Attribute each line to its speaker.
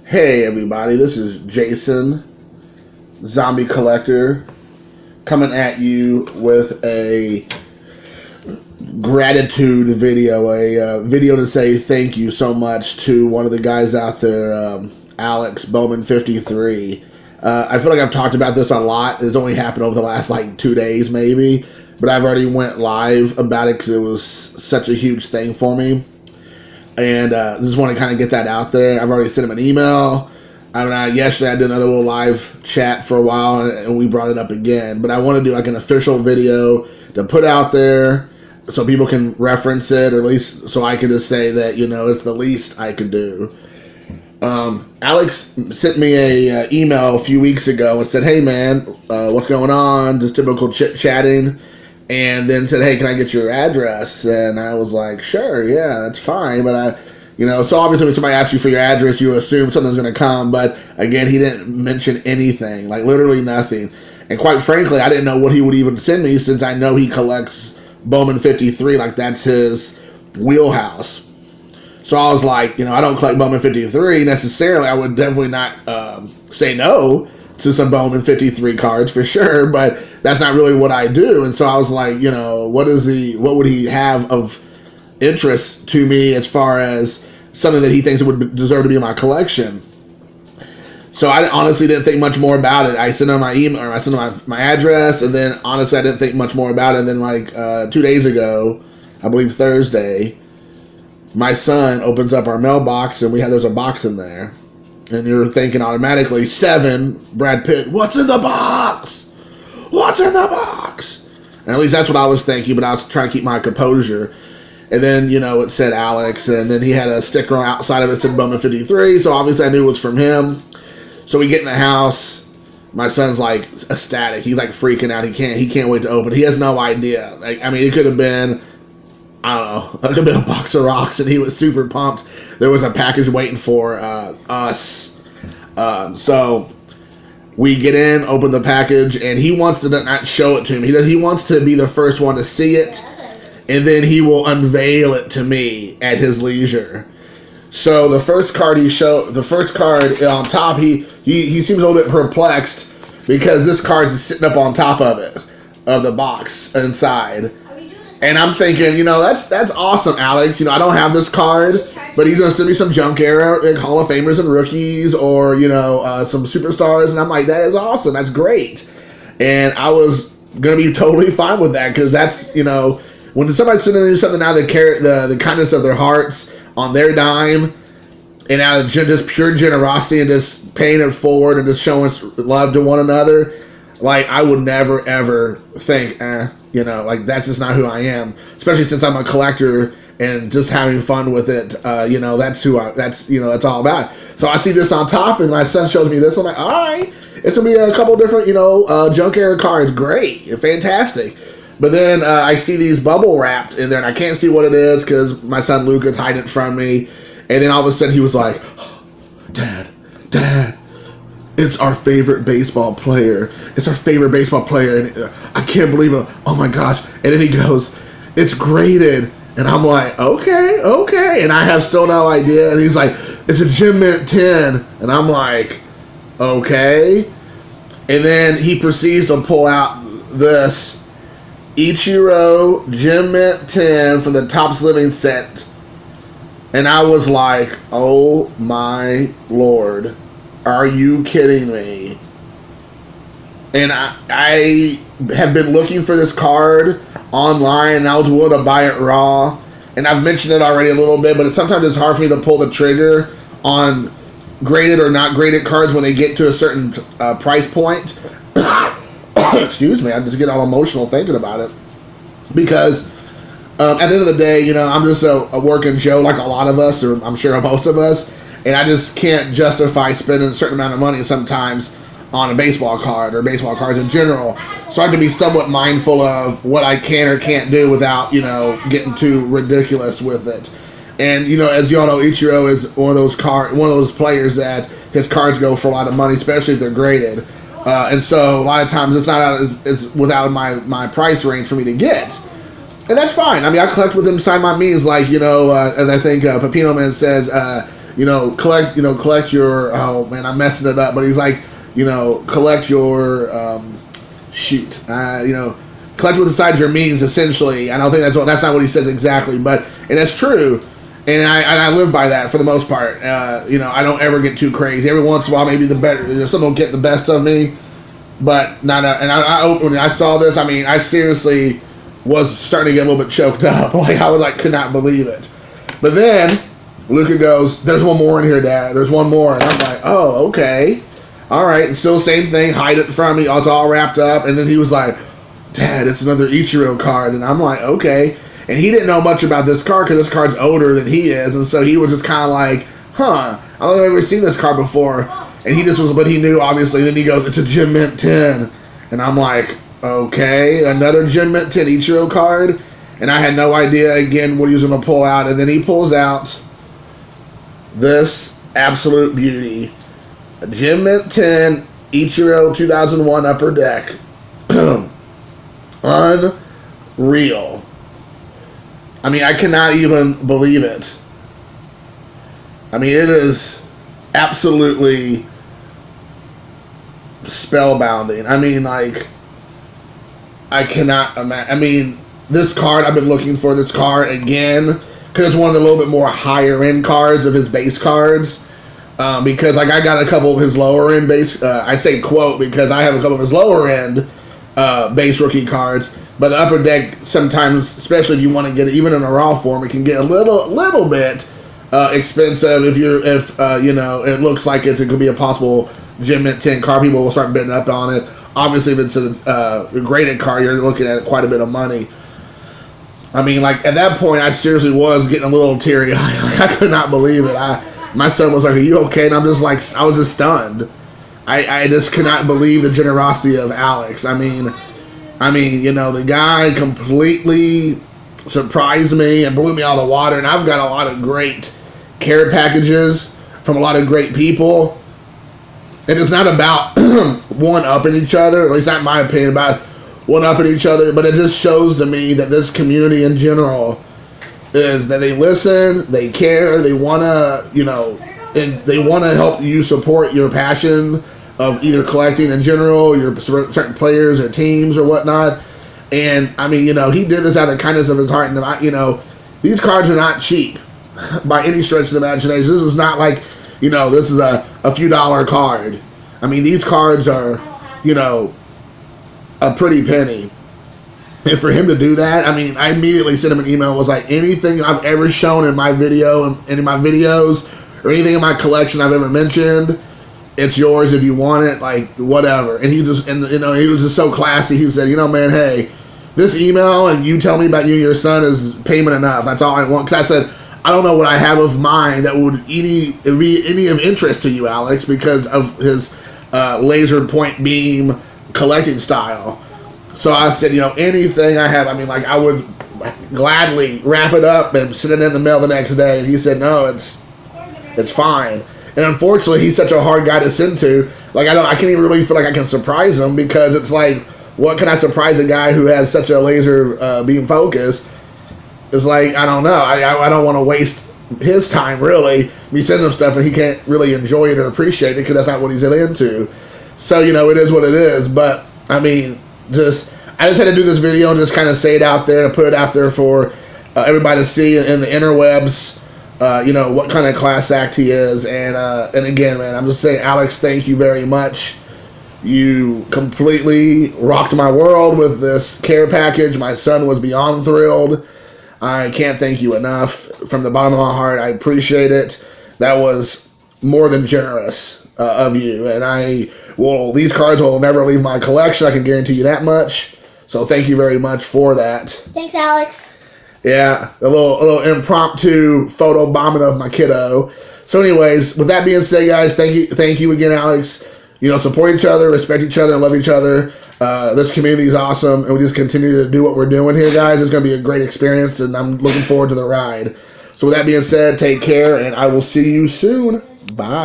Speaker 1: Hey everybody, this is Jason, Zombie Collector, coming at you with a gratitude video, a video to say thank you so much to one of the guys out there, Alex, Bowman53. I feel like I've talked about this a lot. It's only happened over the last 2 days maybe, but I've already went live about it because it was such a huge thing for me. And just want to kind of get that out there. I've already sent him an email. Yesterday I did another little live chat for a while, and we brought it up again. But I want to do an official video to put out there so people can reference it, or at least so I can just say that, it's the least I could do. Alex sent me a email a few weeks ago and said, "Hey man, what's going on?" Just typical chit-chatting. And then said, "Hey, can I get your address?" And I was like, "Sure, yeah, that's fine." But so obviously when somebody asks you for your address, you assume something's going to come. But again, he didn't mention anything, literally nothing. And quite frankly, I didn't know what he would even send me, since I know he collects Bowman53, that's his wheelhouse. So I was like, I don't collect Bowman53 necessarily. I would definitely not say no to some Bowman53 cards for sure, but that's not really what I do. And so I was like, what would he have of interest to me as far as something that he thinks would deserve to be in my collection? So I honestly didn't think much more about it. I sent him my email, or I sent him my address, and then honestly I didn't think much more about it. And then 2 days ago, I believe Thursday, my son opens up our mailbox, and there's a box in there. And you're thinking automatically, 7, Brad Pitt, what's in the box? What's in the box? And at least that's what I was thinking, but I was trying to keep my composure. And then, it said Alex, and then he had a sticker outside of it that said Bowman53, so obviously I knew it was from him. So we get in the house, my son's ecstatic. He's freaking out. He can't wait to open it. He has no idea. It could have been, I don't know, it could have been a box of rocks, and he was super pumped. There was a package waiting for us. So we get in, open the package, and he wants to not show it to me. He wants to be the first one to see it, and then he will unveil it to me at his leisure. So the first card on top, he seems a little bit perplexed because this card is sitting up on top of it, of the box inside. And I'm thinking, that's awesome, Alex. I don't have this card, but he's going to send me some junk era Hall of Famers and rookies, or, some superstars. And I'm like, that is awesome. That's great. And I was going to be totally fine with that, because that's, when somebody's sending you something out of the kindness of their hearts on their dime, and out of just pure generosity and just paying it forward and just showing love to one another, I would never, ever think, that's just not who I am. Especially since I'm a collector and just having fun with it. That's all about it. So I see this on top, and my son shows me this. I'm like, all right, it's gonna be a couple different, junk era cards. Great, fantastic. But then I see these bubble wrapped in there, and I can't see what it is because my son Luca's hiding it from me. And then all of a sudden he was like, oh, Dad, it's our favorite baseball player. It's our favorite baseball player. And I can't believe it. Oh my gosh. And then he goes, it's graded. And I'm like, okay. And I have still no idea. And he's like, it's a Gem Mint 10. And I'm like, okay. And then he proceeds to pull out this Ichiro Gem Mint 10 from the Topps Living set. And I was like, oh my Lord. Are you kidding me? And I have been looking for this card online, and I was willing to buy it raw. And I've mentioned it already a little bit, but sometimes it's hard for me to pull the trigger on graded or not graded cards when they get to a certain price point. Excuse me, I just get all emotional thinking about it. Because at the end of the day, I'm just a working Joe like a lot of us, or I'm sure most of us. And I just can't justify spending a certain amount of money sometimes on a baseball card or baseball cards in general. So I have to be somewhat mindful of what I can or can't do without, getting too ridiculous with it. And, as you all know, Ichiro is one of those players that his cards go for a lot of money, especially if they're graded. And so a lot of times it's without my price range for me to get. And that's fine. I collect within inside my means, and I think Pepino Man says, collect your, oh man, I'm messing it up, but he's like, collect your, collect what's inside your means, essentially. I don't think that's not what he says exactly, but, and that's true. And I live by that for the most part. I don't ever get too crazy. Every once in a while, maybe someone will get the best of me, but not. And when I saw this, I seriously was starting to get a little bit choked up. Like I could not believe it. But then Luca goes, "There's one more in here, Dad. There's one more." And I'm like, "Oh, okay, all right." And still same thing. Hide it from me. It's all wrapped up. And then he was like, "Dad, it's another Ichiro card." And I'm like, "Okay." And he didn't know much about this card because this card's older than he is, and so he was just kind of like, "Huh, I don't think I've ever seen this card before." And he just was, but he knew obviously. Then he goes, "It's a Gem Mint 10," and I'm like, "Okay, another Gem Mint 10 Ichiro card," and I had no idea again what he was going to pull out. And then he pulls out this absolute beauty, a Gem Mint 10 Ichiro 2001 Upper Deck, unreal. I cannot even believe it. It is absolutely spellbinding. I cannot imagine. This card, I've been looking for this card again because it's one of the little bit more higher end cards of his base cards. Because I got a couple of his lower end base. I say quote because I have a couple of his lower end base rookie cards. But the upper deck sometimes, especially if you want to get it even in a raw form, it can get a little bit expensive. If it looks like it could be a possible Gem Mint 10 card. People will start bidding up on it. Obviously, if it's a graded card, you're looking at quite a bit of money. At that point, I seriously was getting a little teary-eyed. I could not believe it. My son was like, "Are you okay?" And I'm just like, I was just stunned. I just could not believe the generosity of Alex. The guy completely surprised me and blew me out of the water. And I've got a lot of great care packages from a lot of great people. And it's not about one-upping each other, at least not in my opinion, about one-upping each other. But it just shows to me that this community in general is that they listen, they care, they want to, and they want to help you support your passion of either collecting in general, your certain players or teams or whatnot. And he did this out of the kindness of his heart. And these cards are not cheap by any stretch of the imagination. This was not like, this is a few dollar card. These cards are, a pretty penny. And for him to do that, I immediately sent him an email and was like, anything I've ever shown in my video and in my videos or anything in my collection I've ever mentioned, it's yours if you want it, like whatever. And he was just so classy. He said, "Man, hey, this email and you tell me about you and your son is payment enough. That's all I want." Because I said, "I don't know what I have of mine that would be any of interest to you, Alex, because of his laser point beam collecting style." So I said, anything I have, I would gladly wrap it up and send it in the mail the next day. And he said, "No, it's fine." And unfortunately, he's such a hard guy to send to. I can't even really feel like I can surprise him because it's like, what can I surprise a guy who has such a laser beam focus? It's like, I don't know. I don't want to waste his time, really. Me sending him stuff and he can't really enjoy it or appreciate it because that's not what he's into. So, it is what it is. But, I just had to do this video and just kind of say it out there and put it out there for everybody to see in the interwebs. What kind of class act he is. And again, man, I'm just saying, Alex, thank you very much. You completely rocked my world with this care package. My son was beyond thrilled. I can't thank you enough. From the bottom of my heart, I appreciate it. That was more than generous of you. And these cards will never leave my collection. I can guarantee you that much. So thank you very much for that.
Speaker 2: Thanks, Alex.
Speaker 1: Yeah, a little impromptu photo bombing of my kiddo. So anyways, with that being said, guys, thank you again, Alex. Support each other, respect each other, and love each other. This community is awesome, and we just continue to do what we're doing here, guys. It's going to be a great experience, and I'm looking forward to the ride. So with that being said, take care, and I will see you soon. Bye.